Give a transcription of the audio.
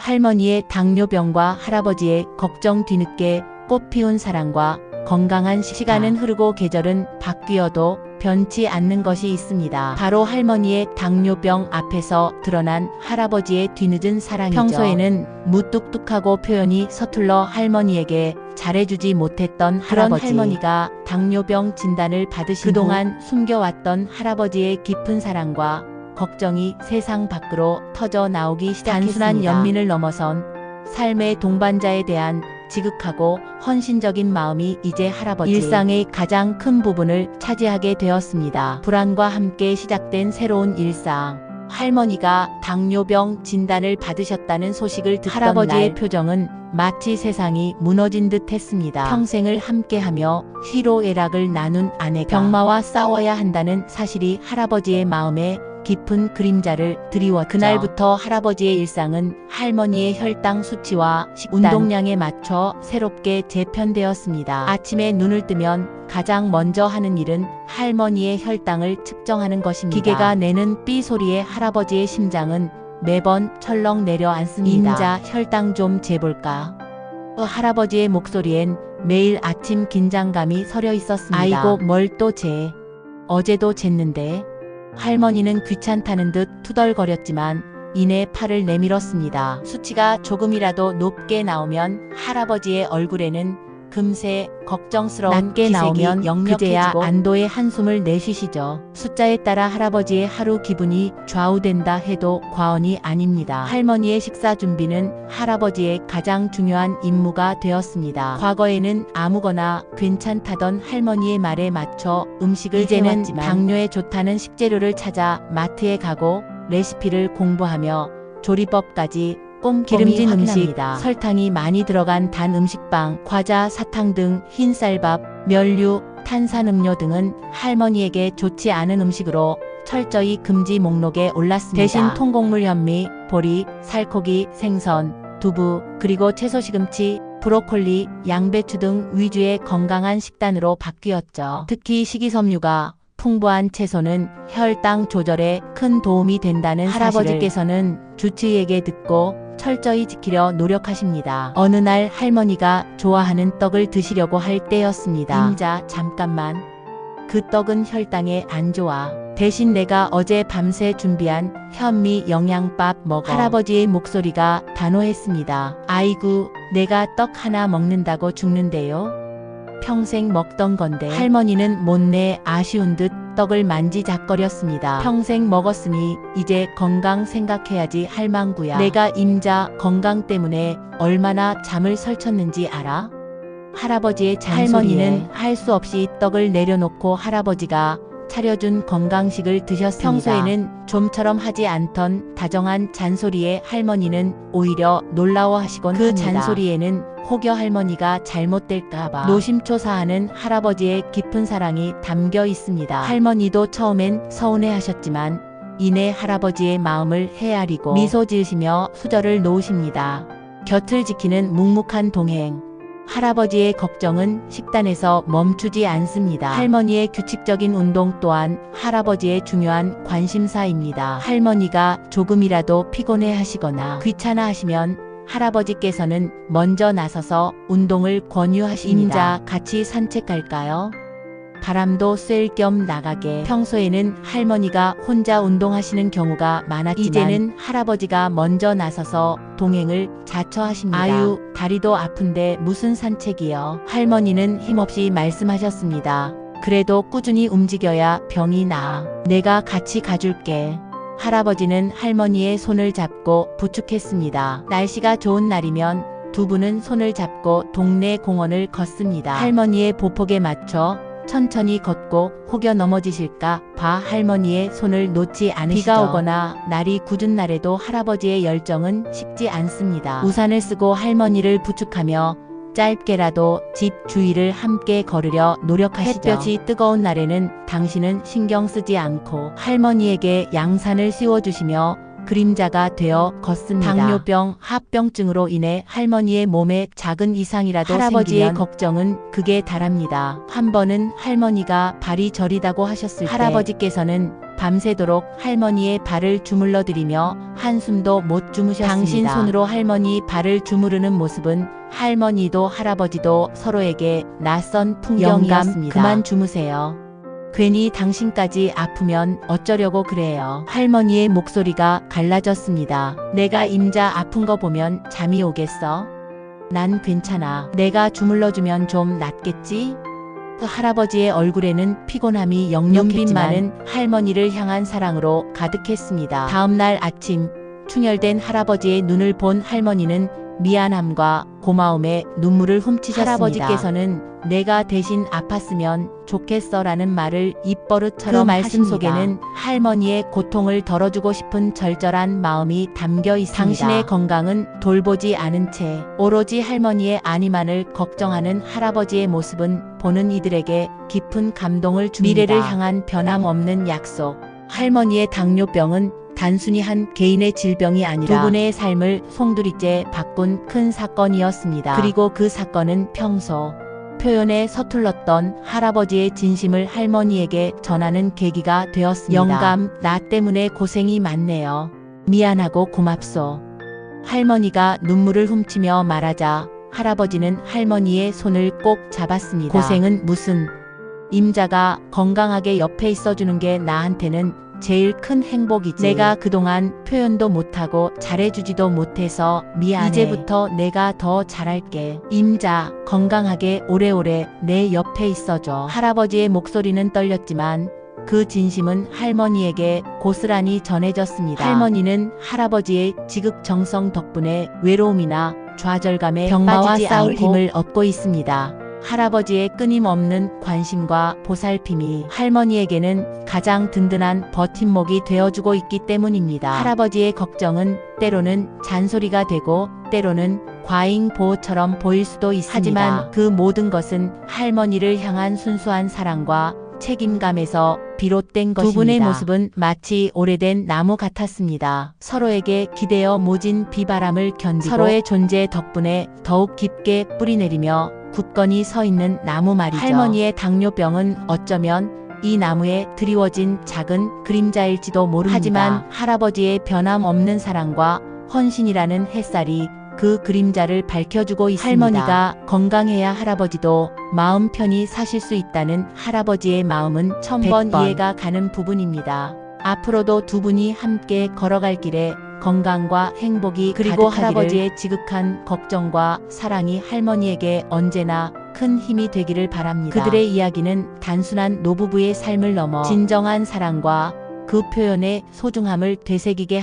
할머니의 당뇨병과 할아버지의 걱정 뒤늦게 꽃피운 사랑과 건강한 시간은 흐르고 계절은 바뀌어도 변치 않는 것이 있습니다. 바로 할머니의 당뇨병 앞에서 드러난 할아버지의 뒤늦은 사랑이죠. 평소에는 무뚝뚝하고 표현이 서툴러 할머니에게 잘해주지 못했던 그런 할머니가 당뇨병 진단을 받으신 그동안 숨겨왔던 할아버지의 깊은 사랑과 걱정이 세상 밖으로 터져 나오기 시작했습니다. 단순한 연민을 넘어선 삶의 동반자에 대한 지극하고 헌신적인 마음이 이제 할아버지 일상의 가장 큰 부분을 차지하게 되었습니다. 불안과 함께 시작된 새로운 일상. 할머니가 당뇨병 진단을 받으셨다는 소식을 듣던 할아버지의 표정은 마치 세상이 무너진 듯 했습니다. 평생을 함께하며 희로애락을 나눈 아내가 병마와 싸워야 한다는 사실이 할아버지의 마음에 깊은 그림자를 드리웠죠. 그날부터 할아버지의 일상은 할머니의 혈당 수치와 식단, 운동량에 맞춰 새롭게 재편되었습니다. 아침에 눈을 뜨면 가장 먼저 하는 일은 할머니의 혈당을 측정하는 것입니다. 기계가 내는 삐 소리에 할아버지의 심장은 매번 철렁 내려앉습니다. 임자, 혈당 좀 재볼까? 할아버지의 목소리엔 매일 아침 긴장감이 서려 있었습니다. 아이고, 뭘 또 재? 어제도 쟀는데. 할머니는 귀찮다는 듯 투덜거렸지만 이내 팔을 내밀었습니다. 수치가 조금이라도 높게 나오면 할아버지의 얼굴에는 금세 걱정스러운 낮게 나오면 그제야 안도의 한숨을 내쉬시죠. 숫자에 따라 할아버지의 하루 기분이 좌우된다 해도 과언이 아닙니다. 할머니의 식사 준비는 할아버지의 가장 중요한 임무가 되었습니다. 과거에는 아무거나 괜찮다던 할머니의 말에 맞춰 음식을 이제는 당뇨에 좋다는 식재료를 찾아 마트에 가고 레시피를 공부하며 조리법까지 기름진 음식, 설탕이 많이 들어간 단 음식빵, 과자, 사탕 등 흰쌀밥, 면류, 탄산음료 등은 할머니에게 좋지 않은 음식으로 철저히 금지 목록에 올랐습니다. 대신 통곡물 현미, 보리, 살코기, 생선, 두부, 그리고 채소 시금치, 브로콜리, 양배추 등 위주의 건강한 식단으로 바뀌었죠. 특히 식이섬유가 풍부한 채소는 혈당 조절에 큰 도움이 된다는 할아버지께서는 주치의에게 듣고 철저히 지키려 노력하십니다. 어느 날 할머니가 좋아하는 떡을 드시려고 할 때였습니다. 임자, 잠깐만. 그 떡은 혈당에 안 좋아. 대신 내가 어제 밤새 준비한 현미 영양밥 먹어. 할아버지의 목소리가 단호했습니다. 아이고, 내가 떡 하나 먹는다고 죽는데요? 평생 먹던 건데. 할머니는 못내 아쉬운 듯 떡을 만지작거렸습니다. 평생 먹었으니 이제 건강 생각해야지 할망구야. 내가 임자 건강 때문에 얼마나 잠을 설쳤는지 알아? 할아버지의 잔소리에 할머니는 할 수 없이 떡을 내려놓고 할아버지가 차려준 건강식을 드셨습니다. 평소에는 좀처럼 하지 않던 다정한 잔소리에 할머니는 오히려 놀라워하시곤 합니다. 그 잔소리에는 혹여 할머니가 잘못될까봐 노심초사하는 할아버지의 깊은 사랑이 담겨 있습니다. 할머니도 처음엔 서운해하셨지만 이내 할아버지의 마음을 헤아리고 미소 지으시며 수저를 놓으십니다. 곁을 지키는 묵묵한 동행. 할아버지의 걱정은 식단에서 멈추지 않습니다. 할머니의 규칙적인 운동 또한 할아버지의 중요한 관심사입니다. 할머니가 조금이라도 피곤해 하시거나 귀찮아 하시면 할아버지께서는 먼저 나서서 운동을 권유하십니다. 임자, 같이 산책할까요? 바람도 쐴 겸 나가게. 평소에는 할머니가 혼자 운동하시는 경우가 많았지만 이제는 할아버지가 먼저 나서서 동행을 자처하십니다. 아유, 다리도 아픈데 무슨 산책이요? 할머니는 힘없이 말씀하셨습니다. 그래도 꾸준히 움직여야 병이 나아. 내가 같이 가줄게. 할아버지는 할머니의 손을 잡고 부축했습니다. 날씨가 좋은 날이면 두 분은 손을 잡고 동네 공원을 걷습니다. 할머니의 보폭에 맞춰 천천히 걷고 혹여 넘어지실까 봐 할머니의 손을 놓지 않으시죠. 비가 오거나 날이 굳은 날에도 할아버지의 열정은 식지 않습니다. 우산을 쓰고 할머니를 부축하며 짧게라도 집 주위를 함께 걸으려 노력하시죠. 햇볕이 뜨거운 날에는 당신은 신경 쓰지 않고 할머니에게 양산을 씌워주시며 그림자가 되어 걷습니다. 당뇨병, 합병증으로 인해 할머니의 몸에 작은 이상이라도 할아버지의 생기면 걱정은 극에 달합니다. 한 번은 할머니가 발이 저리다고 하셨을 때 할아버지께서는 밤새도록 할머니의 발을 주물러 드리며 한숨도 못 주무셨습니다. 당신 손으로 할머니 발을 주무르는 모습은 할머니도 할아버지도 서로에게 낯선 풍경이었습니다. 그만 주무세요. 괜히 당신까지 아프면 어쩌려고 그래요. 할머니의 목소리가 갈라졌습니다. 내가 임자 아픈 거 보면 잠이 오겠어? 난 괜찮아. 내가 주물러주면 좀 낫겠지? 할아버지의 얼굴에는 피곤함이 역력했지만 눈빛 많은 할머니를 향한 사랑으로 가득했습니다. 다음날 아침 충혈된 할아버지의 눈을 본 할머니는 미안함과 고마움에 눈물을 훔치셨습니다. 할아버지께서는 내가 대신 아팠으면 좋겠어라는 말을 입버릇처럼 그 말씀 속에는 할머니의 고통을 덜어주고 싶은 절절한 마음이 담겨 있습니다. 당신의 건강은 돌보지 않은 채 오로지 할머니의 안위만을 걱정하는 할아버지의 모습은 보는 이들에게 깊은 감동을 줍니다. 미래를 향한 변함없는 약속. 할머니의 당뇨병은 단순히 한 개인의 질병이 아니라 두 분의 삶을 송두리째 바꾼 큰 사건이었습니다. 그리고 그 사건은 평소 표현에 서툴렀던 할아버지의 진심을 할머니에게 전하는 계기가 되었습니다. 영감, 나 때문에 고생이 많네요. 미안하고 고맙소. 할머니가 눈물을 훔치며 말하자 할아버지는 할머니의 손을 꼭 잡았습니다. 고생은 무슨, 임자가 건강하게 옆에 있어주는 게 나한테는 제일 큰 행복이지. 내가 그동안 표현도 못하고 잘해주지도 못해서 미안해. 이제부터 내가 더 잘할게. 임자, 건강하게 오래오래 내 옆에 있어줘. 할아버지의 목소리는 떨렸지만 그 진심은 할머니에게 고스란히 전해졌습니다. 할머니는 할아버지의 지극정성 덕분에 외로움이나 좌절감에 병마와 싸울 힘을 얻고 있습니다. 할아버지의 끊임없는 관심과 보살핌이 할머니에게는 가장 든든한 버팀목이 되어주고 있기 때문입니다. 할아버지의 걱정은 때로는 잔소리가 되고 때로는 과잉 보호처럼 보일 수도 있습니다. 하지만 그 모든 것은 할머니를 향한 순수한 사랑과 책임감에서 비롯된 것입니다. 두 분의 모습은 마치 오래된 나무 같았습니다. 서로에게 기대어 모진 비바람을 견디고 서로의 존재 덕분에 더욱 깊게 뿌리내리며 굳건히 서 있는 나무 말이죠. 할머니의 당뇨병은 어쩌면 이 나무에 드리워진 작은 그림자일지도 모릅니다. 하지만 할아버지의 변함없는 사랑과 헌신이라는 햇살이 그 그림자를 밝혀주고 있습니다. 할머니가 건강해야 할아버지도 마음 편히 사실 수 있다는 할아버지의 마음은 1000번 이해가 가는 부분입니다. 앞으로도 두 분이 함께 걸어갈 길에 건강과 행복이 그리고 가득하기를. 할아버지의 지극한 걱정과 사랑이 할머니에게 언제나 큰 힘이 되기를 바랍니다. 그들의 이야기는 단순한 노부부의 삶을 넘어 진정한 사랑과 그 표현의 소중함을 되새기게